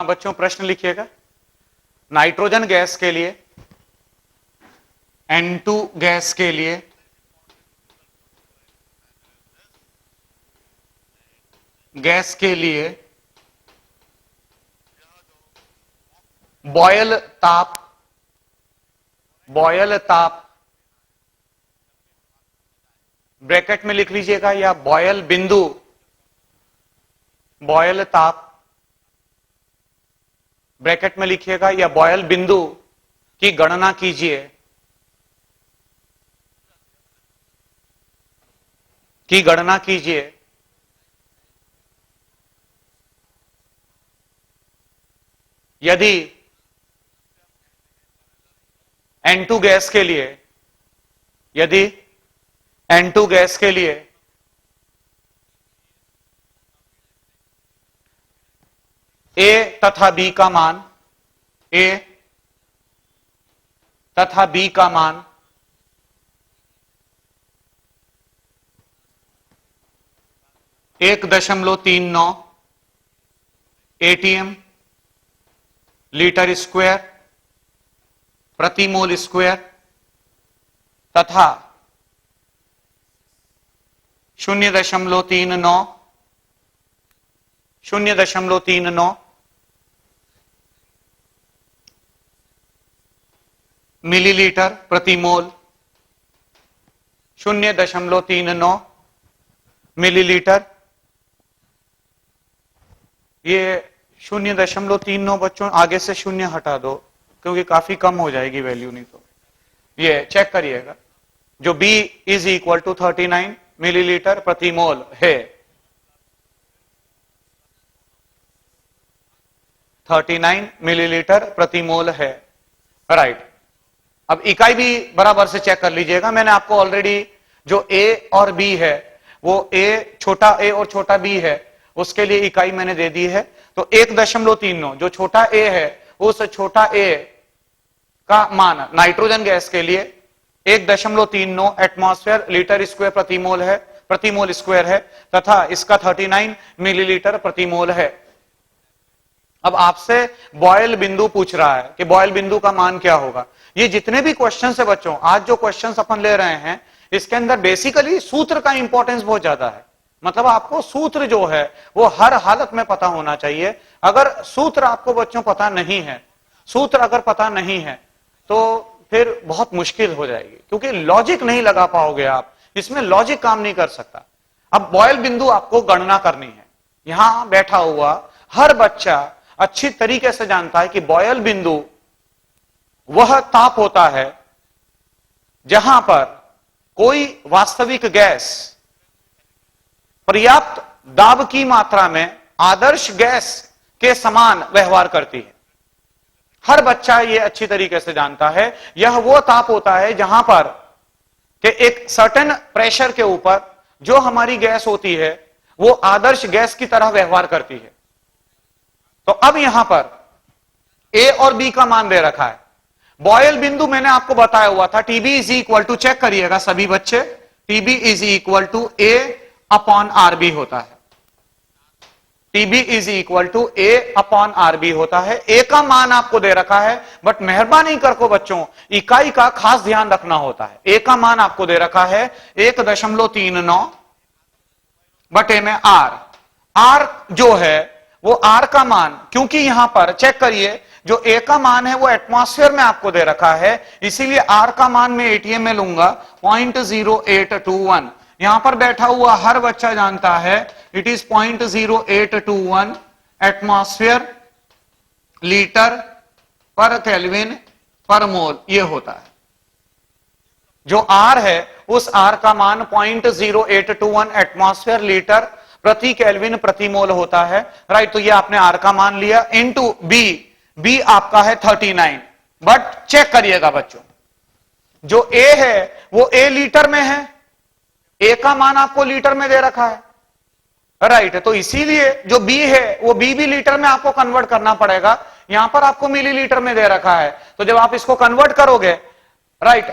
बच्चों प्रश्न लिखिएगा। नाइट्रोजन गैस के लिए, N2 गैस के लिए बॉयल ताप ब्रैकेट में लिख लीजिएगा, या बॉयल ताप ब्रैकेट में लिखिएगा, या बॉयल बिंदु की गणना कीजिए यदि N2 गैस के लिए A तथा B का मान 1.39 ATM लीटर स्क्वायर प्रति मोल स्क्वायर तथा 0.39 मिलीलीटर प्रति मोल, 0.39 मिलीलीटर। ये 0.39 बच्चों आगे से शून्य हटा दो क्योंकि काफी कम हो जाएगी वैल्यू, नहीं तो ये चेक करिएगा। जो B is equal to 39 millilitre प्रति मोल है, 39 मिलीलीटर प्रति मोल है, राइट। अब इकाई भी बराबर से चेक कर लीजिएगा। मैंने आपको ऑलरेडी जो A और B है, वो छोटा a और छोटा b है, उसके लिए इकाई मैंने दे दी है। तो 1.39 जो छोटा a है, उस छोटा a का मान नाइट्रोजन गैस के लिए 1.39 एटमॉस्फेयर लीटर स्क्वायर प्रति मोल स्क्वायर है तथा इसका 39 मिलीलीटर प्रति मोल है। अब आपसे बॉयल बिंदु पूछ रहा है कि बॉयल बिंदु का मान क्या होगा। ये जितने भी क्वेश्चंस है बच्चों, आज जो क्वेश्चंस अपन ले रहे हैं, इसके अंदर बेसिकली सूत्र का इंपॉर्टेंस बहुत ज्यादा है। मतलब आपको सूत्र जो है वो हर हालत में पता होना चाहिए। अगर सूत्र आपको बच्चों पता नहीं है, तो फिर बहुत मुश्किल हो जाएगी, क्योंकि लॉजिक नहीं लगा पाओगे आप, इसमें लॉजिक काम नहीं कर सकता। अब बॉयल बिंदु आपको गणना करनी है। यहां बैठा हुआ हर बच्चा अच्छी तरीके से जानता है कि बॉयल बिंदु वह ताप होता है जहां पर कोई वास्तविक गैस पर्याप्त दाब की मात्रा में आदर्श गैस के समान व्यवहार करती है। हर बच्चा यह अच्छी तरीके से जानता है, यह वो ताप होता है जहां पर के एक सर्टेन प्रेशर के ऊपर जो हमारी गैस होती है वो आदर्श गैस की तरह व्यवहार करती है। तो अब यहां पर A और B का मान दे रखा है। बॉयल बिंदु मैंने आपको बताया हुआ था, TB is equal to, check करिएगा सभी बच्चे, TB is equal to A upon RB होता है। TB is equal to A upon RB होता है। A का मान आपको दे रखा है, बट मेहरबानी करके बच्चों इकाई का खास ध्यान रखना होता है। A का मान आपको दे रखा है 1.39 बटे में R जो है वो R का मान, क्योंकि यहां पर चेक करिए जो A का मान है वो एटमॉस्फेयर में आपको दे रखा है, इसीलिए R का मान मैं ATM में लूंगा 0.0821। यहां पर बैठा हुआ हर बच्चा जानता है इट इज 0.0821 एटमॉस्फेयर लीटर पर केल्विन पर मोल, ये होता है। जो R है उस R का मान 0.0821 एटमॉस्फेयर लीटर प्रति केल्विन प्रति मोल होता है, राइट। तो ये आपने R का मान लिया इनटू B आपका है 39। बट चेक करिएगा बच्चों, जो A है वो A लीटर में है, A का मान आपको लीटर में दे रखा है, राइट। तो इसीलिए जो B है वो B भी लीटर में आपको कन्वर्ट करना पड़ेगा। यहां पर आपको मिलीलीटर में दे रखा है, तो जब आप इसको कन्वर्ट करोगे, राइट,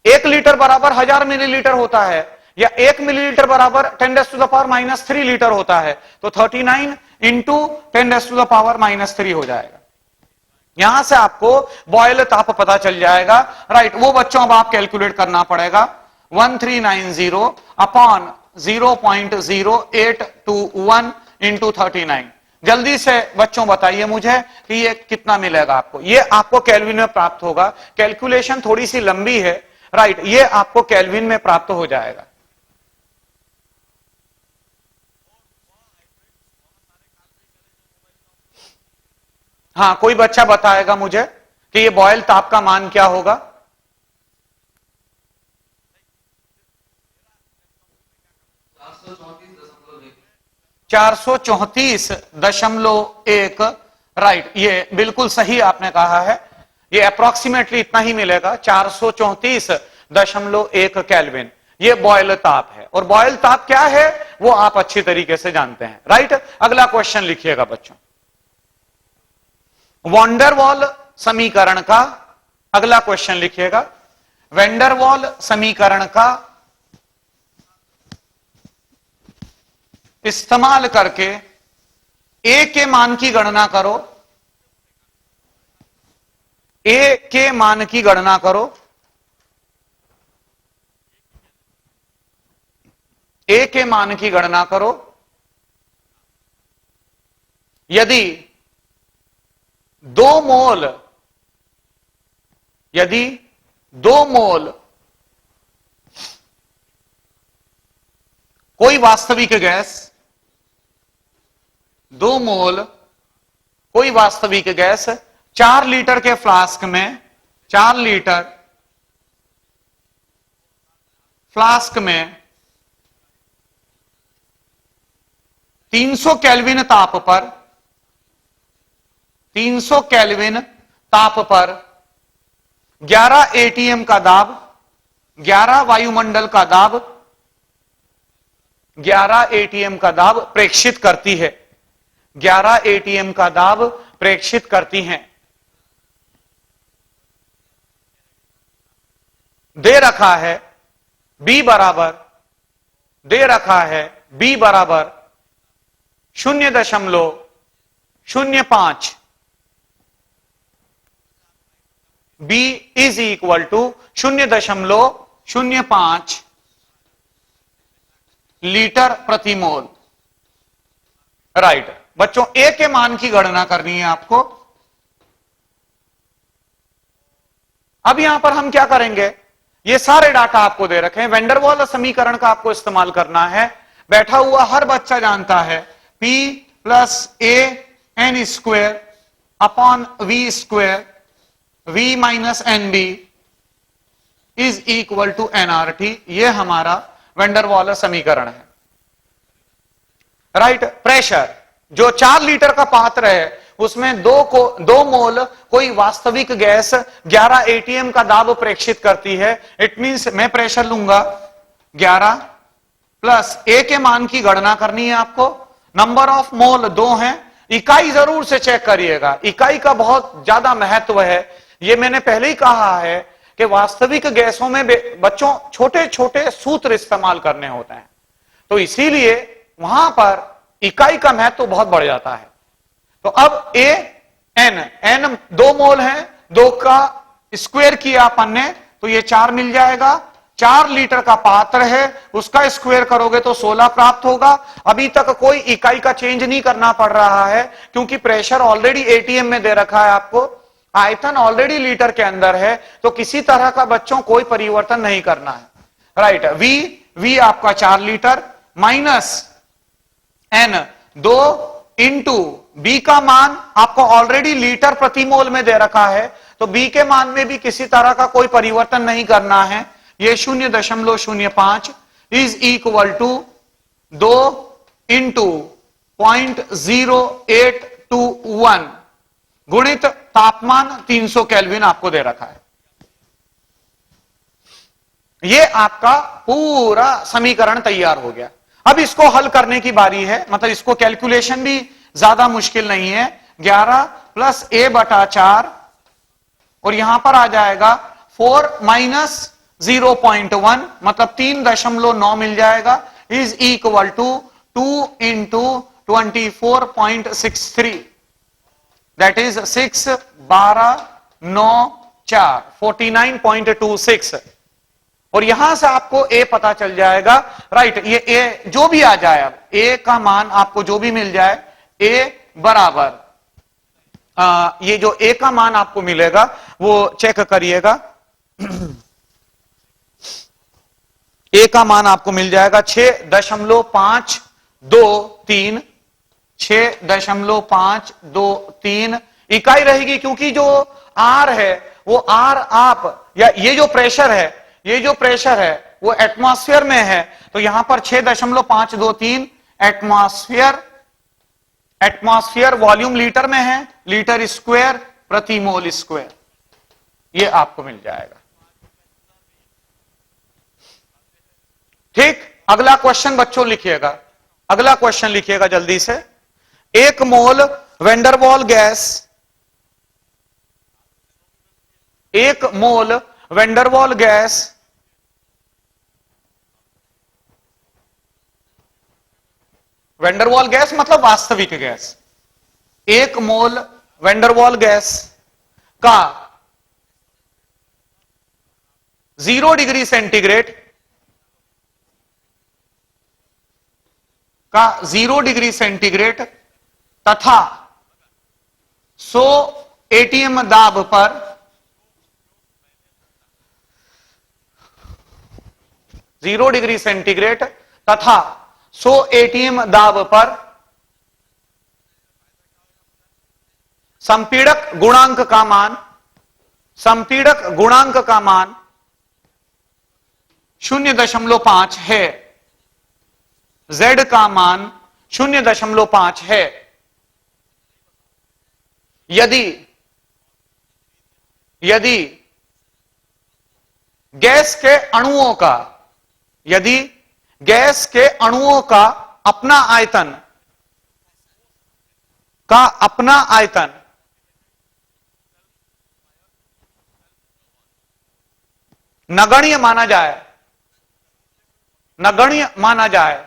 1 लीटर बराबर 1000 मिलीलीटर होता है, या 1 मिलीलीटर बराबर 10⁻³ लीटर होता है। तो 39 इंटू 10⁻³ हो जाएगा। यहां से आपको बॉयल ताप पता चल जाएगा, राइट। वो बच्चों अब आप कैलकुलेट करना पड़ेगा, 1390 अपॉन 0.0821 इंटू 39। जल्दी से बच्चों बताइए मुझे कि ये कितना मिलेगा आपको। ये आपको केल्विन में प्राप्त होगा, कैलकुलेशन थोड़ी सी लंबी है, राइट। ये आपको केल्विन में प्राप्त हो जाएगा। हाँ, कोई बच्चा बताएगा मुझे कि ये बॉयल ताप का मान क्या होगा। चार सौ 434.1, राइट। ये बिल्कुल सही आपने कहा है, ये अप्रोक्सीमेटली इतना ही मिलेगा, 434.1 केल्विन। ये बॉयल ताप है, और बॉयल ताप क्या है वो आप अच्छी तरीके से जानते हैं, राइट। अगला क्वेश्चन लिखिएगा बच्चों, वॉन्डरवॉल समीकरण का अगला क्वेश्चन लिखिएगा। वैंडरवॉल समीकरण का इस्तेमाल करके ए के मान की गणना करो, ए के मान की गणना करो, ए के मान की गणना करो यदि 2 मोल कोई वास्तविक गैस, 2 मोल कोई वास्तविक गैस 4 लीटर के फ्लास्क में, 4 लीटर फ्लास्क में 300 केल्विन ताप पर, 300 केल्विन ताप पर 11 एटीएम का दाब, 11 वायुमंडल का दाब, 11 एटीएम का दाब प्रेक्षित करती है, 11 एटीएम का दाब प्रेक्षित करती हैं। दे रखा है बी बराबर 0.05, B is equal to 0.05 litre प्रति मोल, राइट। बच्चों ए के मान की गणना करनी है आपको। अब यहां पर हम क्या करेंगे, ये सारे डाटा आपको दे रखे हैं, वैंडरवॉल समीकरण का आपको इस्तेमाल करना है। बैठा हुआ हर बच्चा जानता है P plus a n square upon V square, V minus n B is equal to NRT. ये हमारा वैंडरवॉल समीकरण है, राइट। प्रेशर जो 4 लीटर का पात्र है उसमें 2 मोल कोई वास्तविक गैस 11 एटीएम का दाब प्रेक्षित करती है। इट मींस मैं प्रेशर लूंगा 11 प्लस ए के मान की गणना करनी है आपको। नंबर ऑफ मोल 2 हैं। इकाई जरूर से चेक करिएगा, इकाई का बहुत ज्यादा महत्व है। ये मैंने पहले ही कहा है कि वास्तविक गैसों में बच्चों छोटे छोटे सूत्र इस्तेमाल करने होते हैं, तो इसीलिए वहां पर इकाई का महत्व बहुत बढ़ जाता है। तो अब ए एन 2 मोल है, 2 का स्क्वायर किया अपन ने तो ये 4 मिल जाएगा। 4 लीटर का पात्र है, उसका स्क्वायर करोगे तो 16 प्राप्त होगा। अभी तक कोई इकाई का चेंज नहीं करना पड़ रहा है क्योंकि प्रेशर ऑलरेडी एटीएम में दे रखा है आपको, आयतन ऑलरेडी लीटर के अंदर है, तो किसी तरह का बच्चों कोई परिवर्तन नहीं करना है, राइट। वी आपका 4 litre minus n 2 into B का मान आपको ऑलरेडी लीटर प्रति मोल में दे रखा है, तो बी के मान में भी किसी तरह का कोई परिवर्तन नहीं करना है। ये 0.05 इज इक्वल टू 2 इंटू 0.0821 गुणित तापमान 300 केल्विन आपको दे रखा है। ये आपका पूरा समीकरण तैयार हो गया। अब इसको हल करने की बारी है, मतलब इसको कैलकुलेशन भी ज्यादा मुश्किल नहीं है। 11 प्लस ए बटा 4 और यहां पर आ जाएगा 4 माइनस 0.1 मतलब 3.9 मिल जाएगा, is equal to 2 into 24.63, that is 6 12 9 4 49.26। और यहां से आपको ए पता चल जाएगा, राइट। ये ए जो भी आ जाए, अब ए का मान आपको जो भी मिल जाए, ए बराबर ये जो ए का मान आपको मिलेगा वो चेक करिएगा। ए का मान आपको मिल जाएगा 6.523, 6.523 इकाई रहेगी, क्योंकि जो आर है वो आर आप, या ये जो प्रेशर है वो एटमॉस्फेयर में है, तो यहां पर 6.523 एटमॉस्फेयर वॉल्यूम लीटर में है, लीटर स्क्वायर प्रति मोल स्क्वायर, ये आपको मिल जाएगा। ठीक, अगला क्वेश्चन बच्चों लिखिएगा, अगला क्वेश्चन लिखिएगा जल्दी से। 1 मोल वेंडरवॉल गैस, 1 मोल वेंडरवॉल गैस वेंडरवॉल गैस मतलब वास्तविक गैस, 1 मोल वेंडरवॉल गैस का 0 डिग्री सेंटीग्रेड तथा 100 एटीएम दाब पर 0 डिग्री सेंटीग्रेड तथा 100 एटीएम दाब पर संपीड़क गुणांक का मान 0.5 है, Z का मान 0.5 है। यदि गैस के अणुओं का अपना आयतन नगण्य माना जाए,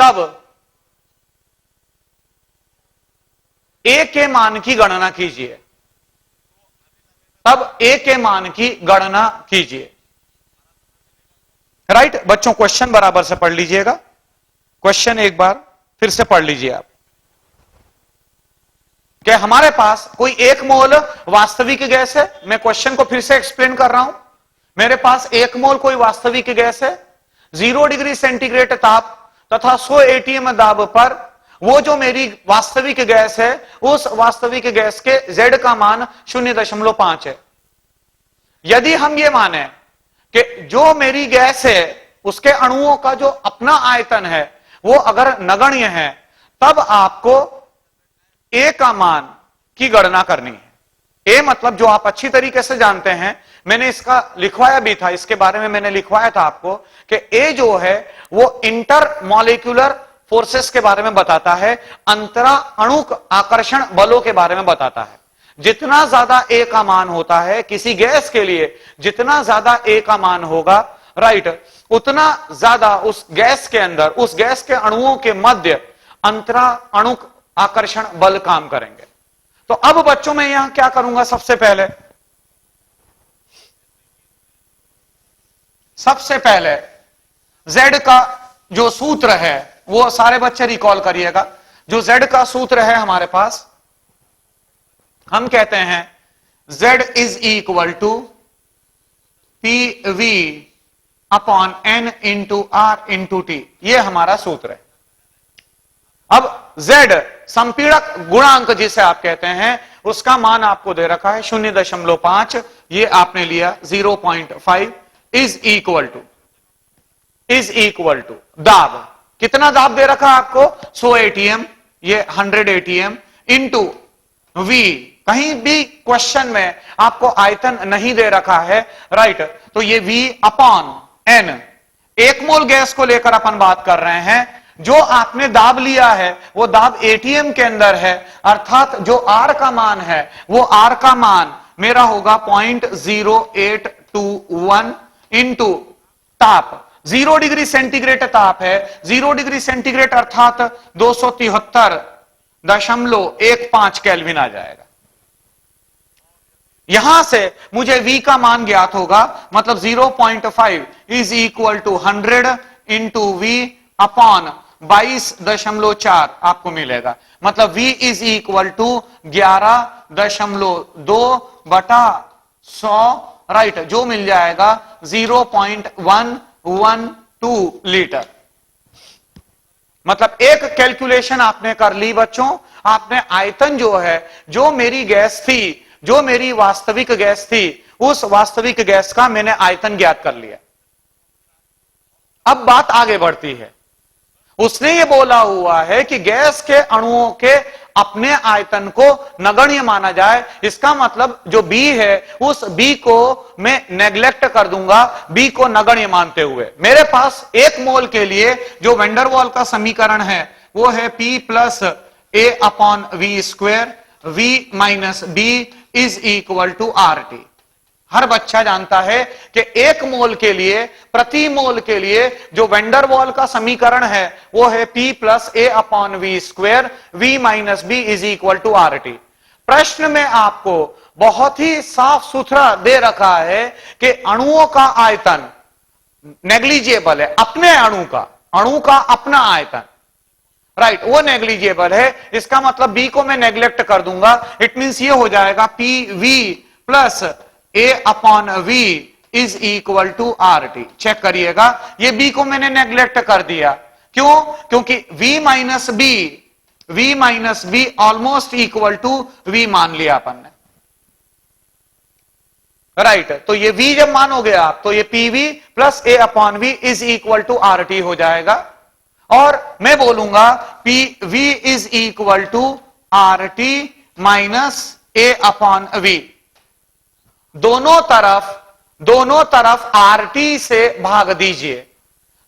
तब ए के मान की गणना कीजिए। राइट बच्चों, क्वेश्चन बराबर से पढ़ लीजिएगा, क्वेश्चन एक बार फिर से पढ़ लीजिए आप। क्या हमारे पास कोई 1 मोल वास्तविक गैस है, मैं क्वेश्चन को फिर से एक्सप्लेन कर रहा हूं। मेरे पास 1 मोल कोई वास्तविक गैस है, 0 डिग्री सेंटीग्रेड ताप तथा 100 एटीएम दाब पर, वो जो मेरी वास्तविक गैस है, उस वास्तविक गैस के Z का मान 0.5 है। यदि हम ये माने कि जो मेरी गैस है उसके अणुओं का जो अपना आयतन है वो अगर नगण्य है, तब आपको ए का मान की गणना करनी है। ए मतलब जो आप अच्छी तरीके से जानते हैं, मैंने इसका लिखवाया भी था, इसके बारे में मैंने लिखवाया था आपको कि ए जो है वो इंटर मॉलिक्यूलर फोर्सेस के बारे में बताता है, अंतरा अणुक आकर्षण बलों के बारे में बताता है। जितना ज्यादा ए का मान होता है किसी गैस के लिए, जितना ज्यादा ए का मान होगा, राइट, उतना ज्यादा उस गैस के अंदर, उस गैस के अणुओं के मध्य अंतरा अणुक आकर्षण बल काम करेंगे। तो अब बच्चों में यहां क्या करूंगा, सबसे पहले Z का जो सूत्र है वो सारे बच्चे रिकॉल करिएगा। जो Z का सूत्र है हमारे पास, हम कहते हैं Z is equal to PV अपॉन N into R into T, ये हमारा सूत्र है। अब Z संपीड़क गुणांक जिसे आप कहते हैं, उसका मान आपको दे रखा है 0.5, ये आपने लिया 0.5 इज इक्वल टू दाब, कितना दाब दे रखा है आपको 100 एटीएम, ये 100 एटीएम इंटू V, कहीं भी क्वेश्चन में आपको आयतन नहीं दे रखा है, राइट, तो ये V अपॉन N, 1 मोल गैस को लेकर अपन बात कर रहे हैं। जो आपने दाब लिया है वो दाब एटीएम के अंदर है, अर्थात जो R का मान है वो R का मान मेरा होगा 0.0821 इंटू ताप, 0 डिग्री सेंटीग्रेड ताप है, 0 डिग्री सेंटीग्रेड अर्थात 273.15 केल्विन आ जाएगा। यहां से मुझे V का मान ज्ञात होगा, मतलब 0.5 is equal to 100 into V upon 22.4 आपको मिलेगा। मतलब V इज इक्वल टू 11.2 बटा 100, राइट, जो मिल जाएगा 0.112 लीटर। मतलब एक कैलकुलेशन आपने कर ली बच्चों, आपने आयतन जो है, जो मेरी गैस थी, जो मेरी वास्तविक गैस थी, उस वास्तविक गैस का मैंने आयतन ज्ञात कर लिया। अब बात आगे बढ़ती है। उसने ये बोला हुआ है कि गैस के अणुओं के अपने आयतन को नगण्य माना जाए। इसका मतलब जो B है, उस B को मैं नेग्लेक्ट कर दूंगा, B को नगण्य मानते हुए। मेरे पास 1 मोल के लिए जो वेंडरवॉल का समीकरण है वो है P plus A upon V square, V minus B is equal to RT। हर बच्चा जानता है कि 1 मोल के लिए, प्रति मोल के लिए जो वेंडरवॉल का समीकरण है वो है P plus A upon V square, V minus B is equal to RT। प्रश्न में आपको बहुत ही साफ सुथरा दे रखा है कि अणुओं का आयतन नेग्लिजिबल है, अपने अणु का अपना आयतन, राइट, वो नेग्लिजिबल है। इसका मतलब B को मैं नेग्लेक्ट कर दूंगा। इट मींस ये हो जाएगा PV plus A upon V is equal to RT। Check करिएगा, ये B को मैंने नेग्लेक्ट कर दिया। क्यों? क्योंकि V minus B almost equal to V मान लिया अपन ने, राइट। तो ये V जब मानोगे आप, तो ये PV plus A upon V is equal to RT हो जाएगा। और मैं बोलूंगा PV is equal to RT minus A upon V। दोनों तरफ RT से भाग दीजिए,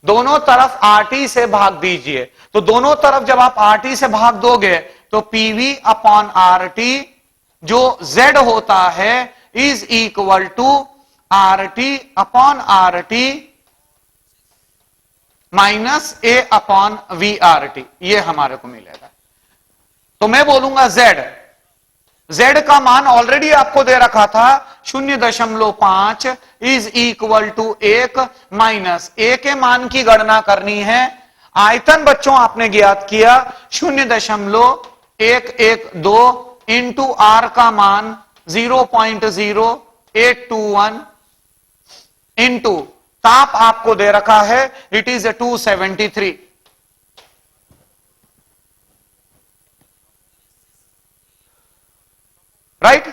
दोनों तरफ RT से भाग दीजिए। तो दोनों तरफ जब आप RT से भाग दोगे तो PV अपॉन RT जो Z होता है is equal to RT upon RT minus A upon VRT, ये हमारे को मिलेगा। तो मैं बोलूंगा Z का मान ऑलरेडी आपको दे रखा था 0.5 is equal to 1 minus A के मान की गणना करनी है। आयतन बच्चों आपने ज्ञात किया 0.112 इंटू R का मान 0.0821 इंटू ताप आपको दे रखा है, it is 273, right.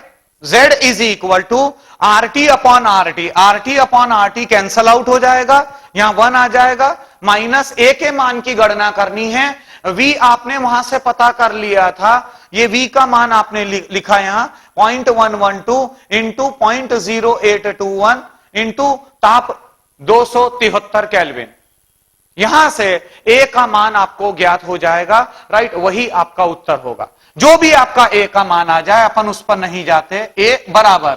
Z is equal to RT upon RT cancel out हो जाएगा, यहां 1 आ जाएगा। माइनस A के मान की गणना करनी है। V आपने वहां से पता कर लिया था, ये V का मान आपने लिखा यहां 0.112 इंटू 0.0821 इंटू ताप 273 केल्विन। यहां से A का मान आपको ज्ञात हो जाएगा, राइट, वही आपका उत्तर होगा। जो भी आपका A का मान आ जाए, अपन उस पर नहीं जाते। A बराबर,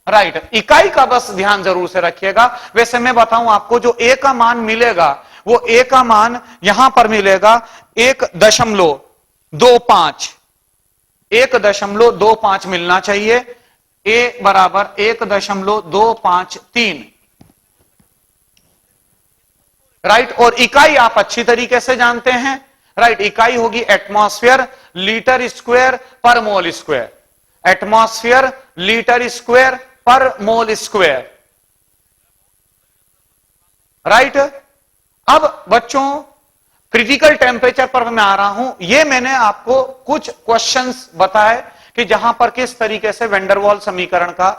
राइट, इकाई का बस ध्यान जरूर से रखिएगा। वैसे मैं बताऊं आपको, जो A का मान मिलेगा वो A का मान यहां पर मिलेगा 1.25 मिलना चाहिए। A बराबर 1.253, राइट। और इकाई आप अच्छी तरीके से जानते हैं, राइट, इकाई होगी एटमॉस्फेयर लीटर स्क्वायर पर mole square, atmosphere litre square पर मोल स्क्वायर, राइट। अब बच्चों क्रिटिकल टेम्परेचर पर मैं आ रहा हूं। ये मैंने आपको कुछ क्वेश्चंस बताए कि जहां पर किस तरीके से वेंडरवॉल समीकरण का